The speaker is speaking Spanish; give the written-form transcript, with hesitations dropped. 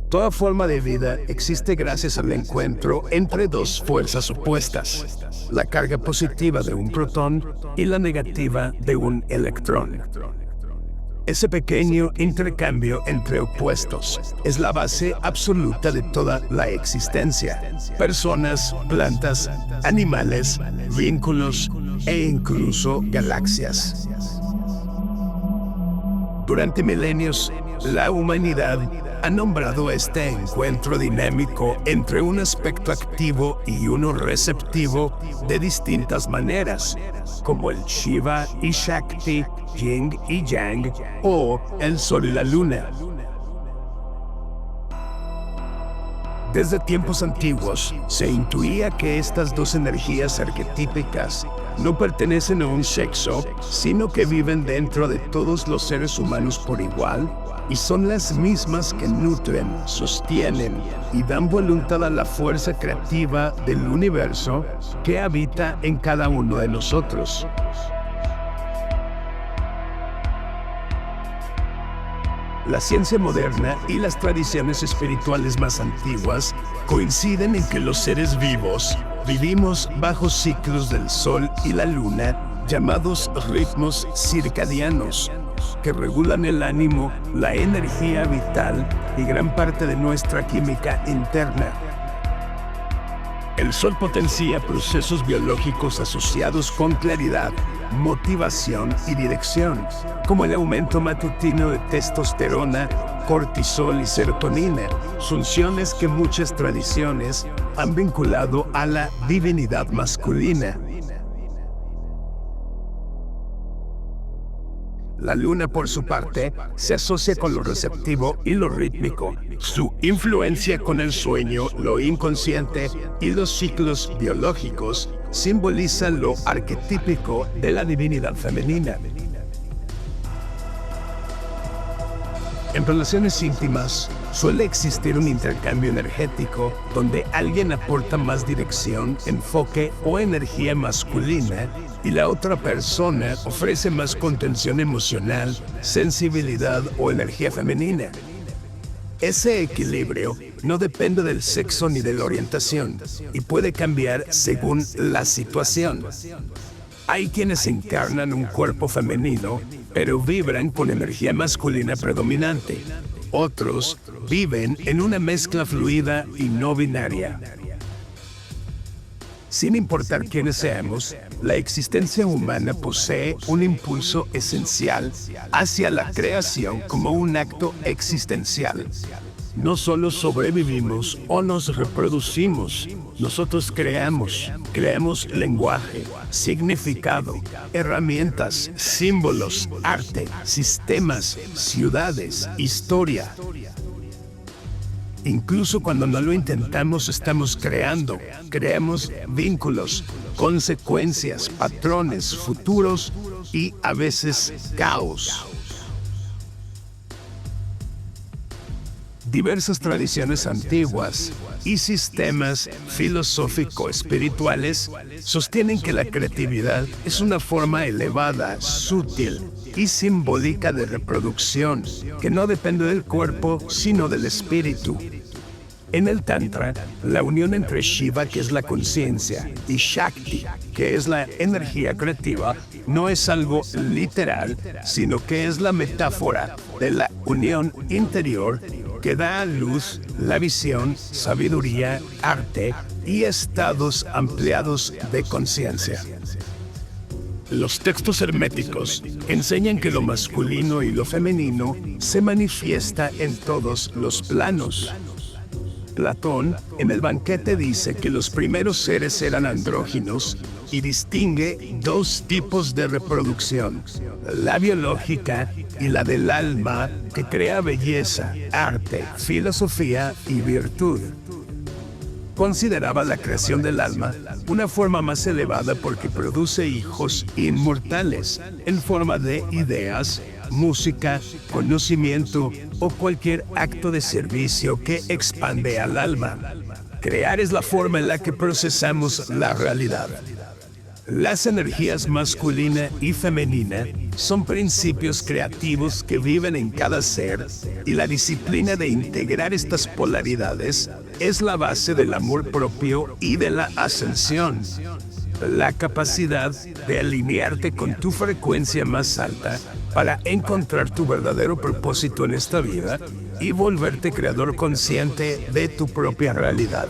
Toda forma de vida existe gracias al encuentro entre dos fuerzas opuestas, la carga positiva de un protón y la negativa de un electrón. Ese pequeño intercambio entre opuestos es la base absoluta de toda la existencia. Personas, plantas, animales, vínculos e incluso galaxias. Durante milenios, la humanidad ha nombrado este encuentro dinámico entre un aspecto activo y uno receptivo de distintas maneras, como el Shiva y Shakti, Yin y Yang, o el Sol y la Luna. Desde tiempos antiguos, se intuía que estas dos energías arquetípicas no pertenecen a un sexo, sino que viven dentro de todos los seres humanos por igual, y son las mismas que nutren, sostienen y dan voluntad a la fuerza creativa del universo que habita en cada uno de nosotros. La ciencia moderna y las tradiciones espirituales más antiguas coinciden en que los seres vivos vivimos bajo ciclos del Sol y la Luna llamados ritmos circadianos, que regulan el ánimo, la energía vital y gran parte de nuestra química interna. El Sol potencia procesos biológicos asociados con claridad, motivación y dirección, como el aumento matutino de testosterona, cortisol y serotonina, funciones que muchas tradiciones han vinculado a la divinidad masculina. La Luna, por su parte, se asocia con lo receptivo y lo rítmico. Su influencia con el sueño, lo inconsciente y los ciclos biológicos simboliza lo arquetípico de la divinidad femenina. En relaciones íntimas, suele existir un intercambio energético donde alguien aporta más dirección, enfoque o energía masculina y la otra persona ofrece más contención emocional, sensibilidad o energía femenina. Ese equilibrio no depende del sexo ni de la orientación y puede cambiar según la situación. Hay quienes encarnan un cuerpo femenino, pero vibran con energía masculina predominante. Otros viven en una mezcla fluida y no binaria. Sin importar quiénes seamos, la existencia humana posee un impulso esencial hacia la creación como un acto existencial. No solo sobrevivimos o nos reproducimos, nosotros creamos lenguaje, significado, herramientas, símbolos, arte, sistemas, ciudades, historia. Incluso cuando no lo intentamos, estamos creando. Creamos vínculos, consecuencias, patrones, futuros y a veces caos. Diversas tradiciones antiguas y sistemas filosófico-espirituales sostienen que la creatividad es una forma elevada, sutil y simbólica de reproducción que no depende del cuerpo, sino del espíritu. En el Tantra, la unión entre Shiva, que es la conciencia, y Shakti, que es la energía creativa, no es algo literal, sino que es la metáfora de la unión interior que da a luz la visión, sabiduría, arte y estados ampliados de conciencia. Los textos herméticos enseñan que lo masculino y lo femenino se manifiesta en todos los planos. Platón, en el Banquete, dice que los primeros seres eran andróginos y distingue dos tipos de reproducción, la biológica y la del alma, que crea belleza, arte, filosofía y virtud. Consideraba la creación del alma una forma más elevada porque produce hijos inmortales en forma de ideas, música, conocimiento o cualquier acto de servicio que expande al alma. Crear es la forma en la que procesamos la realidad. Las energías masculina y femenina son principios creativos que viven en cada ser, y la disciplina de integrar estas polaridades es la base del amor propio y de la ascensión. La capacidad de alinearte con tu frecuencia más alta para encontrar tu verdadero propósito en esta vida y volverte creador consciente de tu propia realidad.